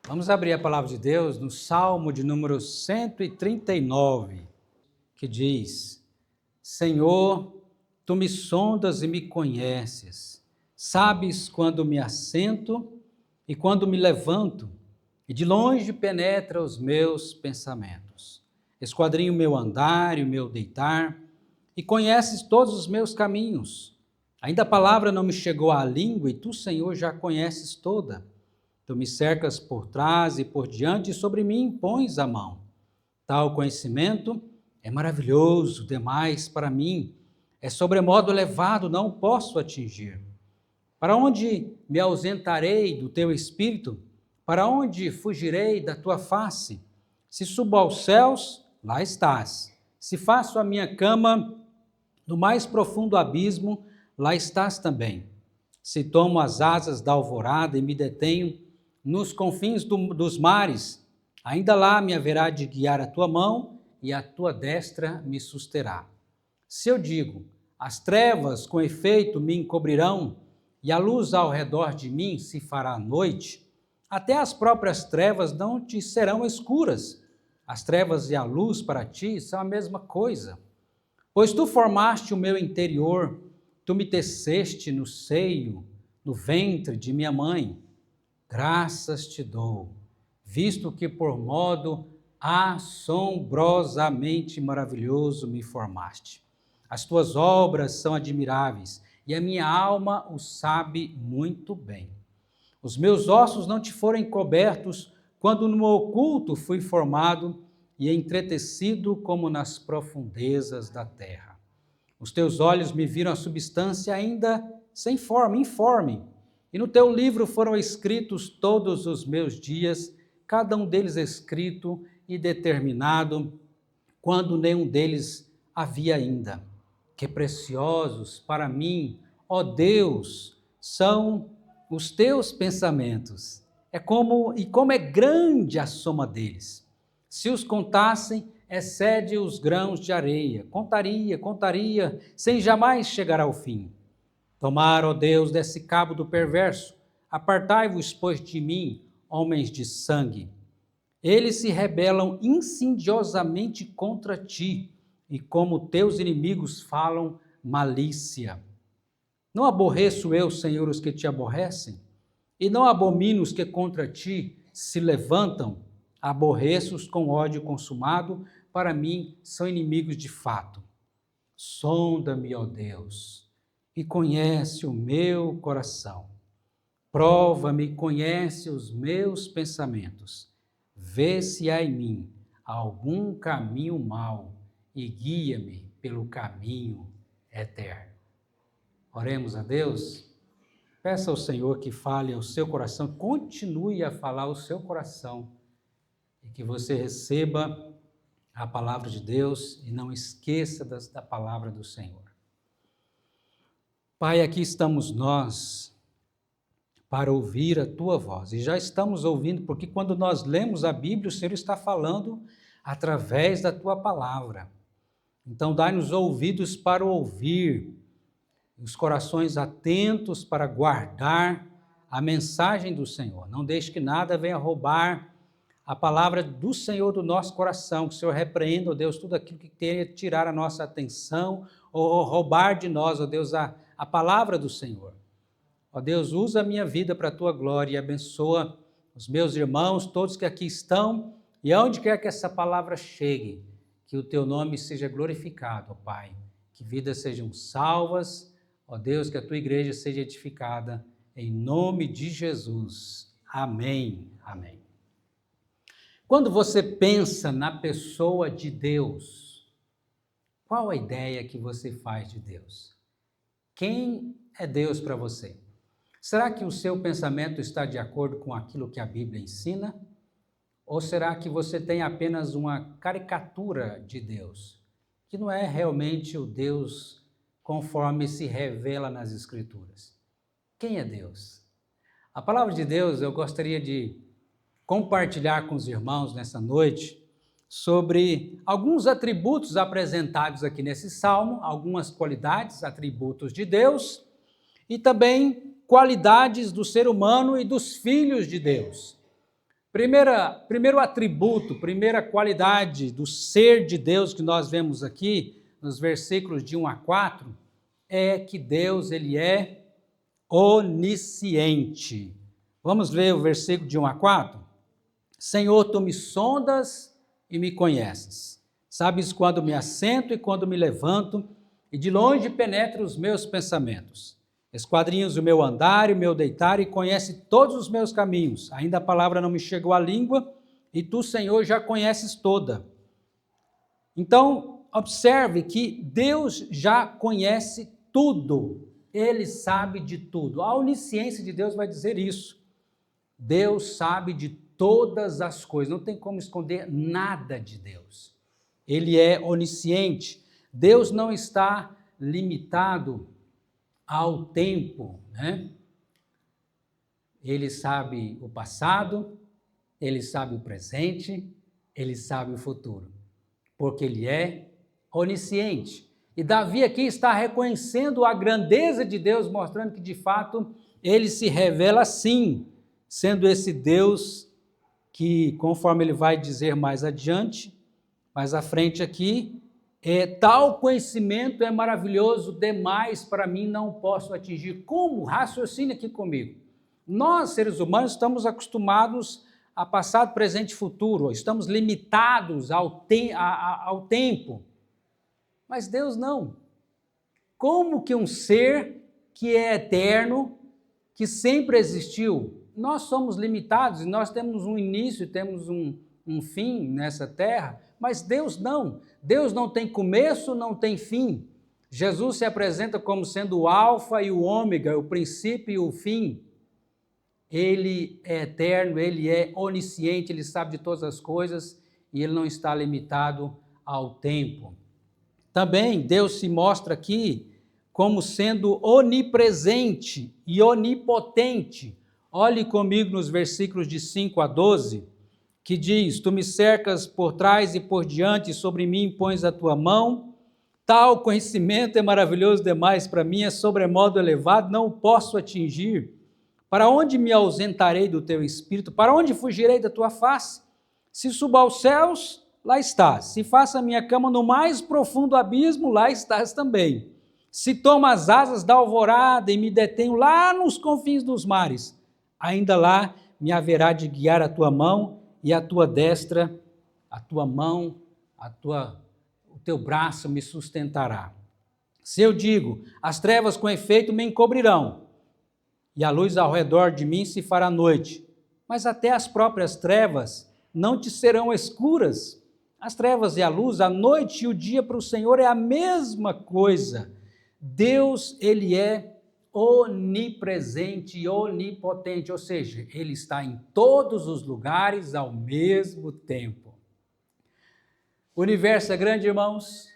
Vamos abrir a palavra de Deus no Salmo de número 139, que diz: Senhor, tu me sondas e me conheces, sabes quando me assento e quando me levanto, e de longe penetra os meus pensamentos. Esquadrinha o meu andar e o meu deitar, e conheces todos os meus caminhos. Ainda a palavra não me chegou à língua, e tu, Senhor, já conheces toda. Tu me cercas por trás e por diante, e sobre mim pões a mão. Tal conhecimento é maravilhoso demais para mim, é sobremodo elevado, não posso atingir. Para onde me ausentarei do teu espírito? Para onde fugirei da tua face? Se subo aos céus, lá estás. Se faço a minha cama no mais profundo abismo, lá estás também. Se tomo as asas da alvorada e me detenho nos confins dos mares, ainda lá me haverá de guiar a tua mão e a tua destra me susterá. Se eu digo, as trevas com efeito me encobrirão e a luz ao redor de mim se fará noite, até as próprias trevas não te serão escuras. As trevas e a luz para ti são a mesma coisa. Pois tu formaste o meu interior, tu me teceste no seio, no ventre de minha mãe. Graças te dou, visto que por modo assombrosamente maravilhoso me formaste. As tuas obras são admiráveis, e a minha alma o sabe muito bem. Os meus ossos não te foram encobertos, quando no oculto fui formado e entretecido como nas profundezas da terra. Os teus olhos me viram a substância ainda sem forma, informe. E no teu livro foram escritos todos os meus dias, cada um deles escrito e determinado, quando nenhum deles havia ainda. Que preciosos para mim, ó Deus, são os teus pensamentos. Como é grande a soma deles. Se os contassem, excede os grãos de areia. Contaria, sem jamais chegar ao fim. Tomar, ó Deus, desse cabo do perverso, apartai-vos, pois, de mim, homens de sangue. Eles se rebelam insidiosamente contra ti, e como teus inimigos falam malícia. Não aborreço eu, Senhor, os que te aborrecem? E não abomino os que contra ti se levantam? Aborreço-os com ódio consumado, para mim são inimigos de fato. Sonda-me, ó Deus, e conhece o meu coração. Prova-me e conhece os meus pensamentos. Vê se há em mim algum caminho mau e guia-me pelo caminho eterno. Oremos a Deus. Peça ao Senhor que fale ao seu coração, continue a falar ao seu coração e que você receba a palavra de Deus e não esqueça da palavra do Senhor. Pai, aqui estamos nós para ouvir a Tua voz. E já estamos ouvindo, porque quando nós lemos a Bíblia, o Senhor está falando através da Tua palavra. Então, dai-nos ouvidos para ouvir, os corações atentos para guardar a mensagem do Senhor. Não deixe que nada venha roubar a palavra do Senhor do nosso coração. Que o Senhor repreenda, ó Deus, tudo aquilo que queira tirar a nossa atenção ou roubar de nós, ó Deus, a palavra do Senhor. Ó Deus, usa a minha vida para a Tua glória e abençoa os meus irmãos, todos que aqui estão, e aonde quer que essa palavra chegue, que o Teu nome seja glorificado, ó Pai, que vidas sejam salvas, ó Deus, que a Tua igreja seja edificada, em nome de Jesus. Amém. Amém. Quando você pensa na pessoa de Deus, qual a ideia que você faz de Deus? Quem é Deus para você? Será que o seu pensamento está de acordo com aquilo que a Bíblia ensina? Ou será que você tem apenas uma caricatura de Deus, que não é realmente o Deus conforme se revela nas Escrituras? Quem é Deus? A palavra de Deus eu gostaria de compartilhar com os irmãos nessa noite sobre alguns atributos apresentados aqui nesse salmo, algumas qualidades, atributos de Deus e também qualidades do ser humano e dos filhos de Deus. Primeiro atributo, primeira qualidade do ser de Deus que nós vemos aqui, nos versículos de 1 a 4, é que Deus, ele é onisciente. Vamos ler o versículo de 1 a 4? Senhor, tu me sondas e me conheces. Sabes quando me assento e quando me levanto, e de longe penetra os meus pensamentos. Esquadrinhas o meu andar e o meu deitar, e conhece todos os meus caminhos. Ainda a palavra não me chegou à língua, e tu, Senhor, já conheces toda. Então, observe que Deus já conhece tudo. Ele sabe de tudo. A onisciência de Deus vai dizer isso. Deus sabe de todas as coisas. Não tem como esconder nada de Deus. Ele é onisciente. Deus não está limitado ao tempo, né? Ele sabe o passado, ele sabe o presente, ele sabe o futuro, porque ele é onisciente. E Davi aqui está reconhecendo a grandeza de Deus, mostrando que de fato ele se revela assim, sendo esse Deus que, conforme ele vai dizer mais adiante, mais à frente aqui, tal conhecimento é maravilhoso demais para mim, não posso atingir. Como? Raciocine aqui comigo. Nós, seres humanos, estamos acostumados a passado, presente e futuro, estamos limitados ao tempo, mas Deus não. Como que um ser que é eterno, que sempre existiu, nós somos limitados e nós temos um início, temos um fim nessa terra, mas Deus não. Deus não tem começo, não tem fim. Jesus se apresenta como sendo o alfa e o ômega, o princípio e o fim. Ele é eterno, ele é onisciente, ele sabe de todas as coisas e ele não está limitado ao tempo. Também Deus se mostra aqui como sendo onipresente e onipotente. Olhe comigo nos versículos de 5 a 12, que diz: Tu me cercas por trás e por diante, e sobre mim pões a tua mão. Tal conhecimento é maravilhoso demais para mim, é sobremodo elevado, não o posso atingir. Para onde me ausentarei do teu espírito? Para onde fugirei da tua face? Se subo aos céus, lá estás. Se faço a minha cama no mais profundo abismo, lá estás também. Se tomo as asas da alvorada e me detenho lá nos confins dos mares, ainda lá me haverá de guiar a tua mão e a tua destra, a tua mão, o teu braço me sustentará. Se eu digo, as trevas com efeito me encobrirão, e a luz ao redor de mim se fará noite, mas até as próprias trevas não te serão escuras. As trevas e a luz, a noite e o dia para o Senhor é a mesma coisa. Deus, ele é onipresente e onipotente, ou seja, ele está em todos os lugares ao mesmo tempo. O universo é grande, irmãos.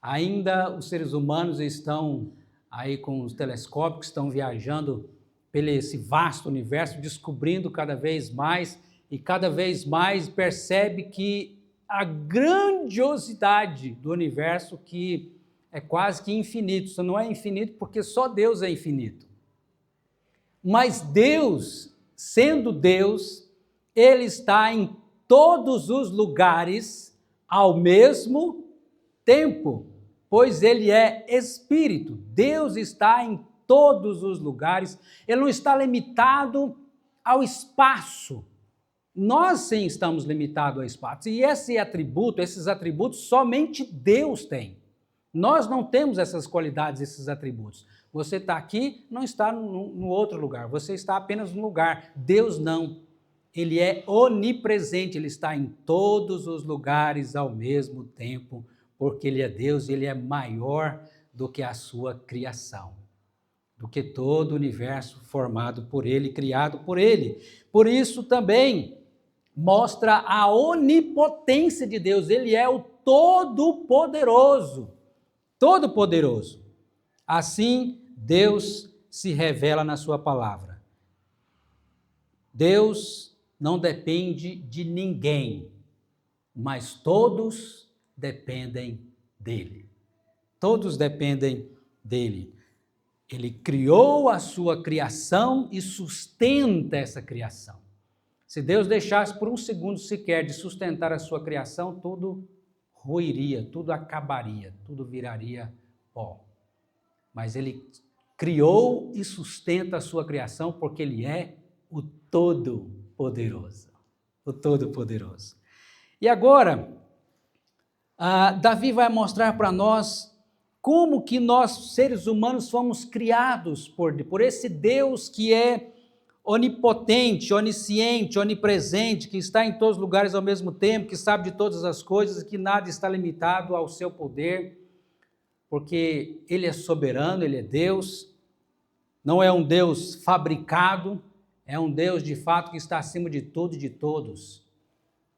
Ainda os seres humanos estão aí com os telescópios, estão viajando pelo esse vasto universo, descobrindo cada vez mais e cada vez mais percebe que a grandiosidade do universo que é quase que infinito. Isso não é infinito porque só Deus é infinito. Mas Deus, sendo Deus, ele está em todos os lugares ao mesmo tempo, pois ele é espírito. Deus está em todos os lugares, ele não está limitado ao espaço. Nós sim estamos limitados ao espaço, e esses atributos somente Deus tem. Nós não temos essas qualidades, esses atributos. Você está aqui, não está no outro lugar, você está apenas no lugar. Deus não. Ele é onipresente, ele está em todos os lugares ao mesmo tempo, porque ele é Deus, ele é maior do que a sua criação, do que todo o universo formado por ele, criado por ele. Por isso também mostra a onipotência de Deus, ele é o Todo-Poderoso. Todo-Poderoso. Assim, Deus se revela na sua palavra. Deus não depende de ninguém, mas todos dependem dele. Todos dependem dele. Ele criou a sua criação e sustenta essa criação. Se Deus deixasse por um segundo sequer de sustentar a sua criação, tudo ruiria, tudo acabaria, tudo viraria pó. Mas Ele criou e sustenta a sua criação porque Ele é o Todo-Poderoso. O Todo-Poderoso. E agora, Davi vai mostrar para nós como que nós, seres humanos, fomos criados por esse Deus que é onipotente, onisciente, onipresente, que está em todos os lugares ao mesmo tempo, que sabe de todas as coisas, que nada está limitado ao seu poder, porque Ele é soberano, Ele é Deus, não é um Deus fabricado, é um Deus de fato que está acima de tudo e de todos.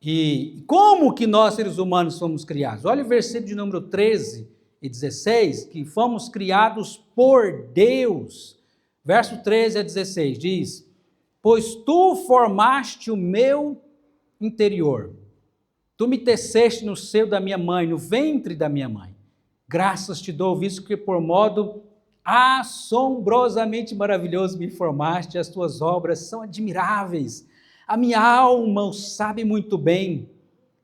E como que nós, seres humanos, fomos criados? Olha o versículo de número 13 e 16, que fomos criados por Deus. Verso 13 a 16 diz: pois tu formaste o meu interior, tu me teceste no seio da minha mãe, no ventre da minha mãe. Graças te dou, visto que por modo assombrosamente maravilhoso me formaste, as tuas obras são admiráveis. A minha alma o sabe muito bem,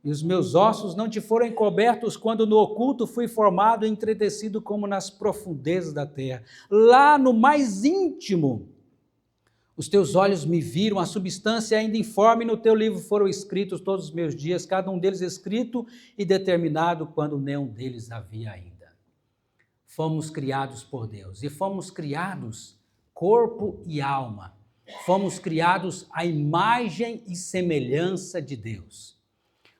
e os meus ossos não te foram encobertos quando no oculto fui formado e entretecido como nas profundezas da terra. Lá no mais íntimo, os teus olhos me viram, a substância ainda informe, no teu livro foram escritos todos os meus dias, cada um deles escrito e determinado quando nenhum deles havia ainda. Fomos criados por Deus e fomos criados corpo e alma. Fomos criados à imagem e semelhança de Deus.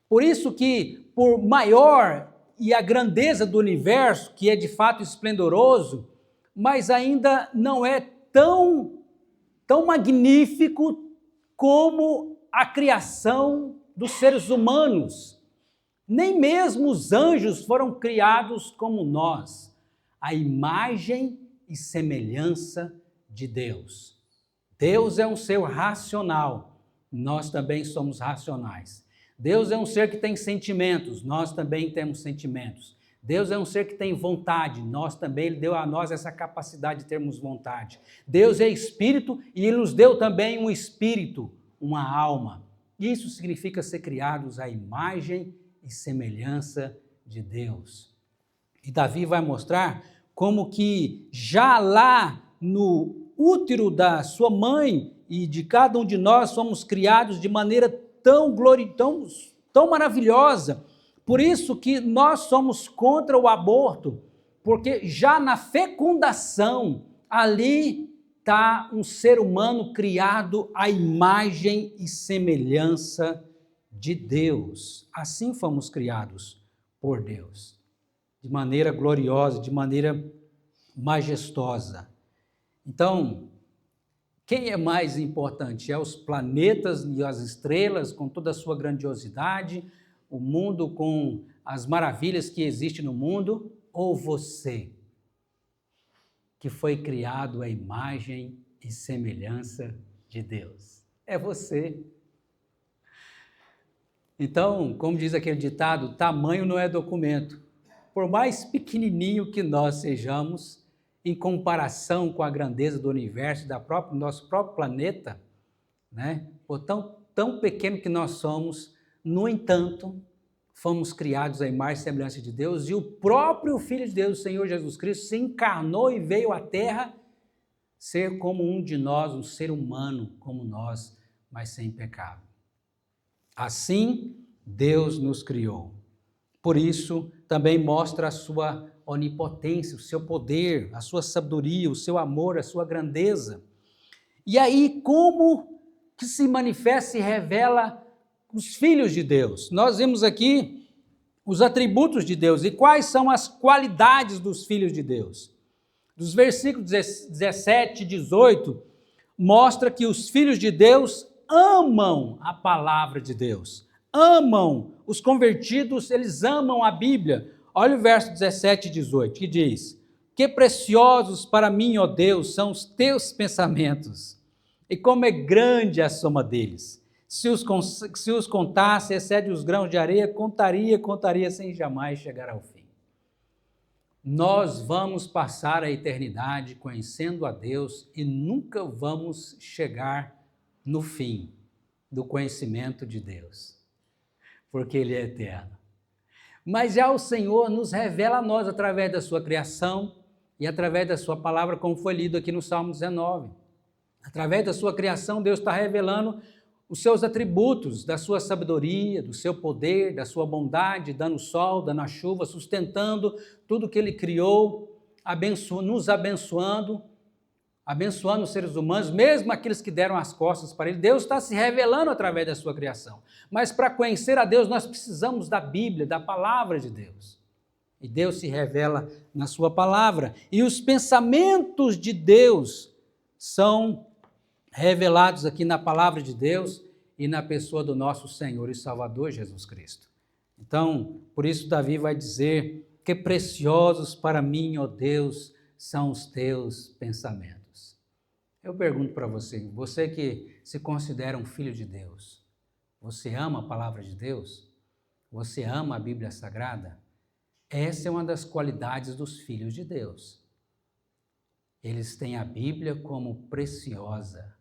Por isso que, por maior e a grandeza do universo, que é de fato esplendoroso, mas ainda não é tão magnífico como a criação dos seres humanos. Nem mesmo os anjos foram criados como nós, a imagem e semelhança de Deus. Deus é um ser racional, nós também somos racionais. Deus é um ser que tem sentimentos, nós também temos sentimentos. Deus é um ser que tem vontade, nós também, Ele deu a nós essa capacidade de termos vontade. Deus é espírito e Ele nos deu também um espírito, uma alma. Isso significa ser criados à imagem e semelhança de Deus. E Davi vai mostrar como que já lá no útero da sua mãe e de cada um de nós somos criados de maneira tão maravilhosa. Por isso que nós somos contra o aborto, porque já na fecundação, ali está um ser humano criado à imagem e semelhança de Deus. Assim fomos criados por Deus, de maneira gloriosa, de maneira majestosa. Então, quem é mais importante? É os planetas e as estrelas com toda a sua grandiosidade, o mundo com as maravilhas que existem no mundo, ou você, que foi criado à imagem e semelhança de Deus? É você. Então, como diz aquele ditado, tamanho não é documento. Por mais pequenininho que nós sejamos, em comparação com a grandeza do universo, do nosso próprio planeta, né? Por tão pequeno que nós somos, no entanto, fomos criados à imagem e semelhança de Deus, e o próprio Filho de Deus, o Senhor Jesus Cristo, se encarnou e veio à Terra ser como um de nós, um ser humano como nós, mas sem pecado. Assim, Deus nos criou. Por isso, também mostra a sua onipotência, o seu poder, a sua sabedoria, o seu amor, a sua grandeza. E aí, como que se manifesta e revela os filhos de Deus? Nós vemos aqui os atributos de Deus e quais são as qualidades dos filhos de Deus. Dos versículos 17 e 18, mostra que os filhos de Deus amam a palavra de Deus, amam os convertidos, eles amam a Bíblia. Olha o verso 17 e 18, que diz: que preciosos para mim, ó Deus, são os teus pensamentos, e como é grande a soma deles. Se os contasse, excede os grãos de areia, contaria sem jamais chegar ao fim. Nós vamos passar a eternidade conhecendo a Deus e nunca vamos chegar no fim do conhecimento de Deus, porque Ele é eterno. Mas já o Senhor nos revela a nós através da sua criação e através da sua palavra, como foi lido aqui no Salmo 19. Através da sua criação, Deus está revelando os seus atributos, da sua sabedoria, do seu poder, da sua bondade, dando sol, dando a chuva, sustentando tudo que Ele criou, nos abençoando os seres humanos, mesmo aqueles que deram as costas para Ele. Deus está se revelando através da sua criação. Mas para conhecer a Deus, nós precisamos da Bíblia, da palavra de Deus. E Deus se revela na sua palavra. E os pensamentos de Deus são revelados aqui na palavra de Deus e na pessoa do nosso Senhor e Salvador Jesus Cristo. Então, por isso Davi vai dizer que preciosos para mim, ó Deus, são os teus pensamentos. Eu pergunto para você, você que se considera um filho de Deus, você ama a palavra de Deus? Você ama a Bíblia Sagrada? Essa é uma das qualidades dos filhos de Deus. Eles têm a Bíblia como preciosa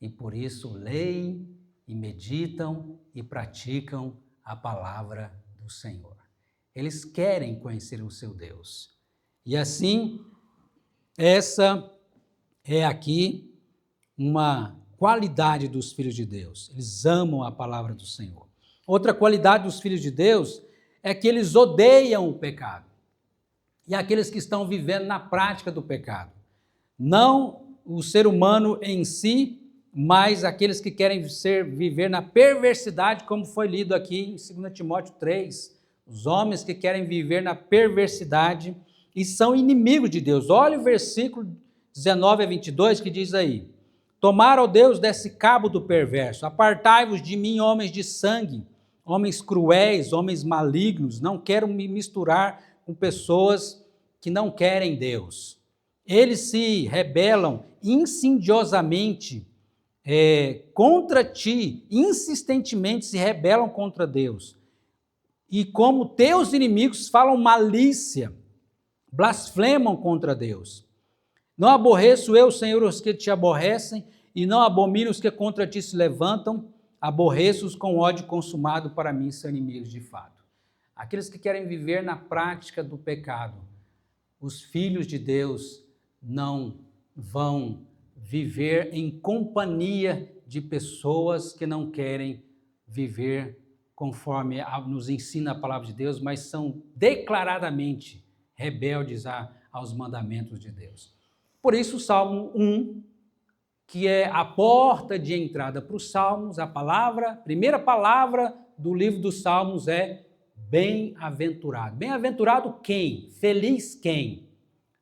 e por isso leem e meditam e praticam a palavra do Senhor. Eles querem conhecer o seu Deus. E assim, essa é aqui uma qualidade dos filhos de Deus. Eles amam a palavra do Senhor. Outra qualidade dos filhos de Deus é que eles odeiam o pecado. E aqueles que estão vivendo na prática do pecado. Não o ser humano em si, mas aqueles que querem viver na perversidade, como foi lido aqui em 2 Timóteo 3. Os homens que querem viver na perversidade e são inimigos de Deus. Olha o versículo 19 a 22 que diz aí: Tomara, ó Deus, desse cabo do perverso, apartai-vos de mim, homens de sangue, homens cruéis, homens malignos, não quero me misturar com pessoas que não querem Deus. Eles se rebelam insidiosamente contra ti, insistentemente se rebelam contra Deus. E como teus inimigos falam malícia, blasfemam contra Deus. Não aborreço eu, Senhor, os que te aborrecem, e não abomino os que contra ti se levantam, aborreço-os com ódio consumado, para mim são inimigos de fato. Aqueles que querem viver na prática do pecado, os filhos de Deus não vão viver em companhia de pessoas que não querem viver conforme nos ensina a palavra de Deus, mas são declaradamente rebeldes aos mandamentos de Deus. Por isso o Salmo 1, que é a porta de entrada para os Salmos, a primeira palavra do livro dos Salmos é bem-aventurado. Bem-aventurado quem? Feliz quem?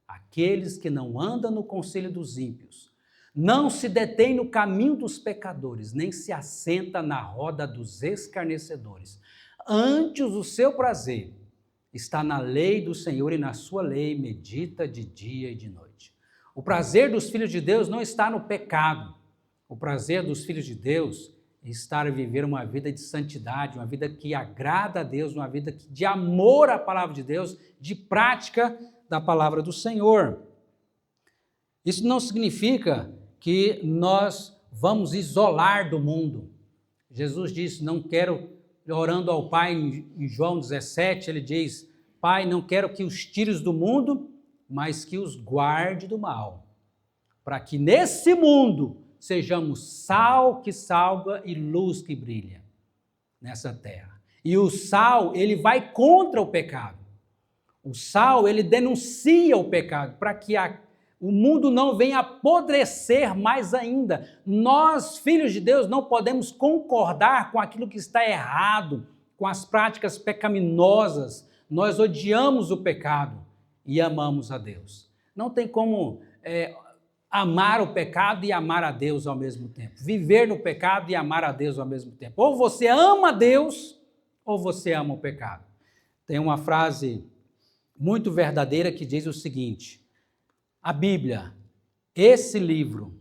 Aqueles que não andam no conselho dos ímpios, não se detém no caminho dos pecadores, nem se assenta na roda dos escarnecedores. Antes o seu prazer está na lei do Senhor e na sua lei medita de dia e de noite. O prazer dos filhos de Deus não está no pecado. O prazer dos filhos de Deus está a viver uma vida de santidade, uma vida que agrada a Deus, uma vida de amor à palavra de Deus, de prática da palavra do Senhor. Isso não significa que nós vamos isolar do mundo. Jesus disse, não quero, orando ao Pai em João 17, ele diz, Pai, não quero que os tires do mundo, mas que os guarde do mal, para que nesse mundo sejamos sal que salga e luz que brilha nessa terra. E o sal, ele vai contra o pecado. O sal, ele denuncia o pecado, para que o mundo não venha apodrecer mais ainda. Nós, filhos de Deus, não podemos concordar com aquilo que está errado, com as práticas pecaminosas. Nós odiamos o pecado e amamos a Deus. Não tem como amar o pecado e amar a Deus ao mesmo tempo. Viver no pecado e amar a Deus ao mesmo tempo. Ou você ama Deus, ou você ama o pecado. Tem uma frase muito verdadeira que diz o seguinte: a Bíblia, esse livro,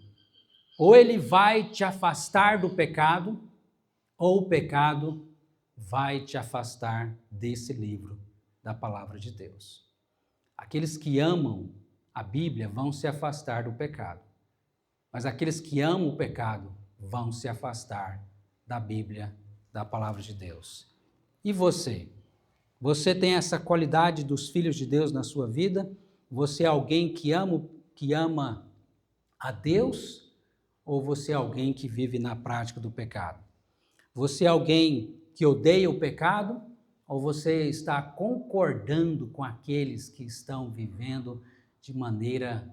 ou ele vai te afastar do pecado, ou o pecado vai te afastar desse livro da palavra de Deus. Aqueles que amam a Bíblia vão se afastar do pecado, mas aqueles que amam o pecado vão se afastar da Bíblia, da palavra de Deus. E você? Você tem essa qualidade dos filhos de Deus na sua vida? Você é alguém que ama a Deus? Ou você é alguém que vive na prática do pecado? Você é alguém que odeia o pecado? Ou você está concordando com aqueles que estão vivendo de maneira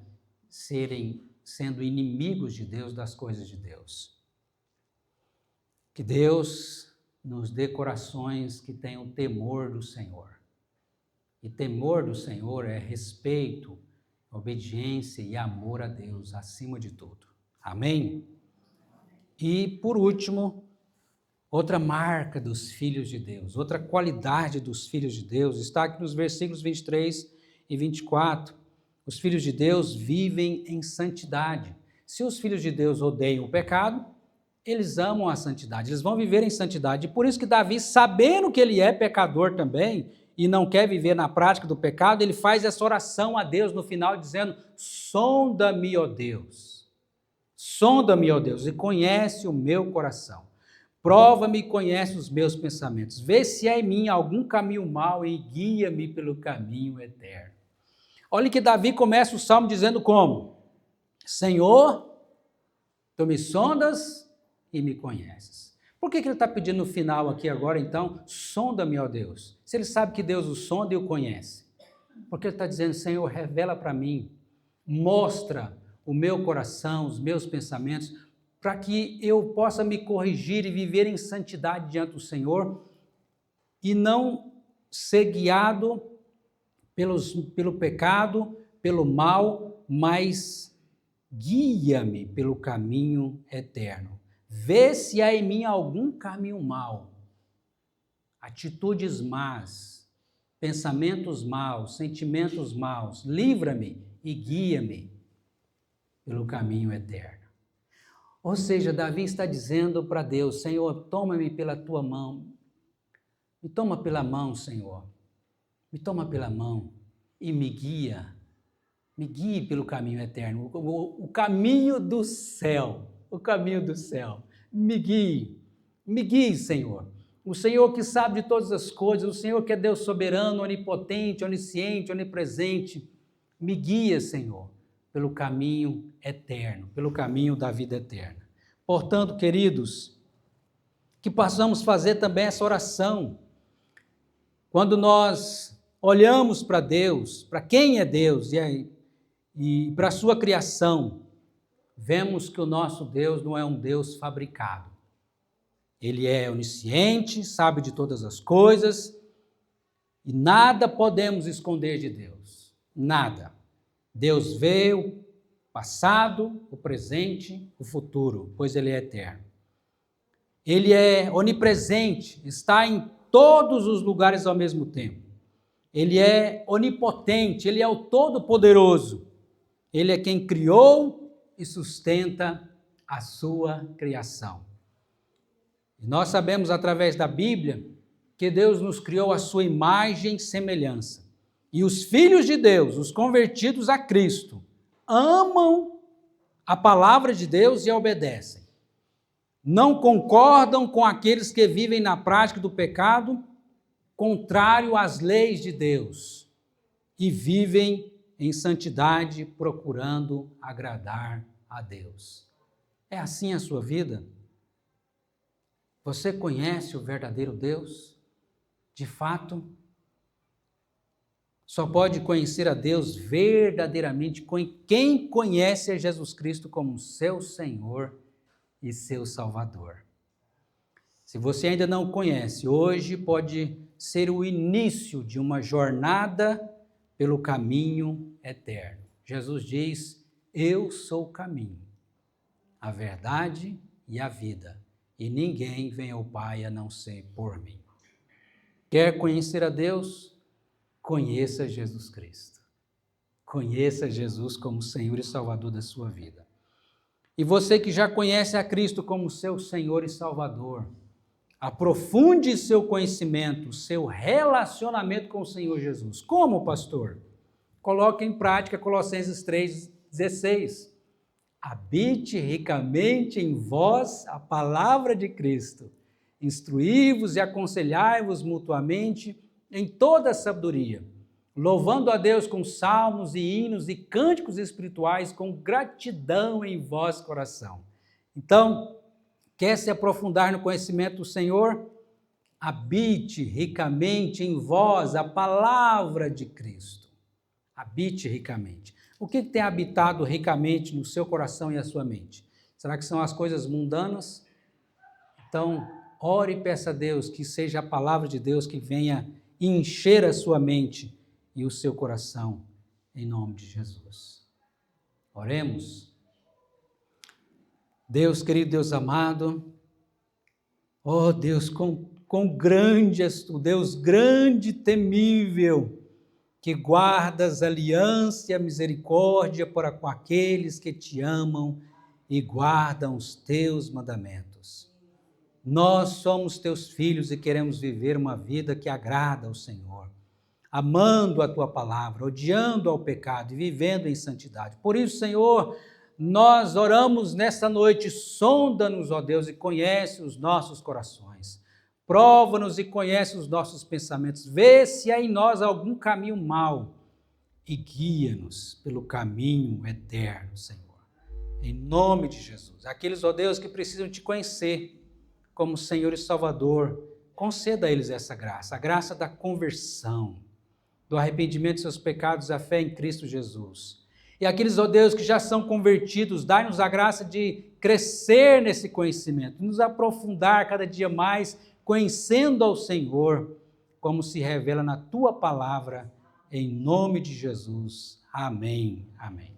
sendo inimigos de Deus, das coisas de Deus? Que Deus nos dê corações que tenham temor do Senhor. E temor do Senhor é respeito, obediência e amor a Deus acima de tudo. Amém? E, por último, outra marca dos filhos de Deus, outra qualidade dos filhos de Deus, está aqui nos versículos 23 e 24. Os filhos de Deus vivem em santidade. Se os filhos de Deus odeiam o pecado, eles amam a santidade, eles vão viver em santidade. E por isso que Davi, sabendo que ele é pecador também, e não quer viver na prática do pecado, ele faz essa oração a Deus no final, dizendo: sonda-me, ó Deus, sonda-me, ó Deus, e conhece o meu coração. Prova-me e conhece os meus pensamentos. Vê se há em mim algum caminho mau e guia-me pelo caminho eterno. Olha que Davi começa o salmo dizendo como? Senhor, tu me sondas e me conheces. Por que ele está pedindo no final aqui agora, então, sonda-me, ó Deus? Se ele sabe que Deus o sonda e o conhece. Porque ele está dizendo: Senhor, revela para mim, mostra o meu coração, os meus pensamentos, para que eu possa me corrigir e viver em santidade diante do Senhor e não ser guiado pelo pecado, pelo mal, mas guia-me pelo caminho eterno. Vê se há em mim algum caminho mau, atitudes más, pensamentos maus, sentimentos maus. Livra-me e guia-me pelo caminho eterno. Ou seja, Davi está dizendo para Deus: Senhor, toma-me pela tua mão. Me toma pela mão, Senhor. Me toma pela mão e me guia. Me guie pelo caminho eterno, o caminho do céu. O caminho do céu. Me guie, Senhor. O Senhor que sabe de todas as coisas, o Senhor que é Deus soberano, onipotente, onisciente, onipresente. Me guia, Senhor, pelo caminho eterno, pelo caminho da vida eterna. Portanto, queridos, que possamos fazer também essa oração. Quando nós olhamos para Deus, para quem é Deus e para a sua criação, vemos que o nosso Deus não é um Deus fabricado. Ele é onisciente, sabe de todas as coisas e nada podemos esconder de Deus. Nada. Deus vê o passado, o presente, o futuro, pois Ele é eterno. Ele é onipresente, está em todos os lugares ao mesmo tempo. Ele é onipotente, Ele é o Todo-Poderoso. Ele é quem criou e sustenta a sua criação. E nós sabemos através da Bíblia que Deus nos criou a sua imagem e semelhança. E os filhos de Deus, os convertidos a Cristo, amam a palavra de Deus e a obedecem. Não concordam com aqueles que vivem na prática do pecado, contrário às leis de Deus, e vivem em santidade, procurando agradar a Deus. É assim a sua vida? Você conhece o verdadeiro Deus? De fato, só pode conhecer a Deus verdadeiramente quem conhece a Jesus Cristo como seu Senhor e seu Salvador. Se você ainda não conhece, hoje pode ser o início de uma jornada pelo caminho eterno. Jesus diz: eu sou o caminho, a verdade e a vida, e ninguém vem ao Pai a não ser por mim. Quer conhecer a Deus? Conheça Jesus Cristo. Conheça Jesus como Senhor e Salvador da sua vida. E você que já conhece a Cristo como seu Senhor e Salvador, aprofunde seu conhecimento, seu relacionamento com o Senhor Jesus. Como, pastor? Coloque em prática Colossenses 3,16. habite ricamente em vós a palavra de Cristo. Instruí-vos e aconselhai-vos mutuamente em toda a sabedoria, louvando a Deus com salmos e hinos e cânticos espirituais com gratidão em vosso coração. Então, quer se aprofundar no conhecimento do Senhor? Habite ricamente em vós a palavra de Cristo. Habite ricamente. O que tem habitado ricamente no seu coração e a sua mente? Será que são as coisas mundanas? Então, ore e peça a Deus que seja a palavra de Deus que venha encher a sua mente e o seu coração, em nome de Jesus. Oremos. Deus querido, Deus amado, ó Deus, quão grande és tu, Deus grande e temível, que guardas a aliança e a misericórdia para com aqueles que te amam e guardam os teus mandamentos. Nós somos teus filhos e queremos viver uma vida que agrada ao Senhor, amando a tua palavra, odiando ao pecado e vivendo em santidade. Por isso, Senhor, nós oramos nesta noite, sonda-nos, ó Deus, e conhece os nossos corações. Prova-nos e conhece os nossos pensamentos. Vê se há em nós algum caminho mau e guia-nos pelo caminho eterno, Senhor. Em nome de Jesus. Aqueles, ó Deus, que precisam te conhecer como Senhor e Salvador, conceda a eles essa graça, a graça da conversão, do arrependimento de seus pecados e a fé em Cristo Jesus. E aqueles, ó Deus, que já são convertidos, dai-nos a graça de crescer nesse conhecimento, nos aprofundar cada dia mais, conhecendo ao Senhor, como se revela na tua palavra, em nome de Jesus. Amém. Amém.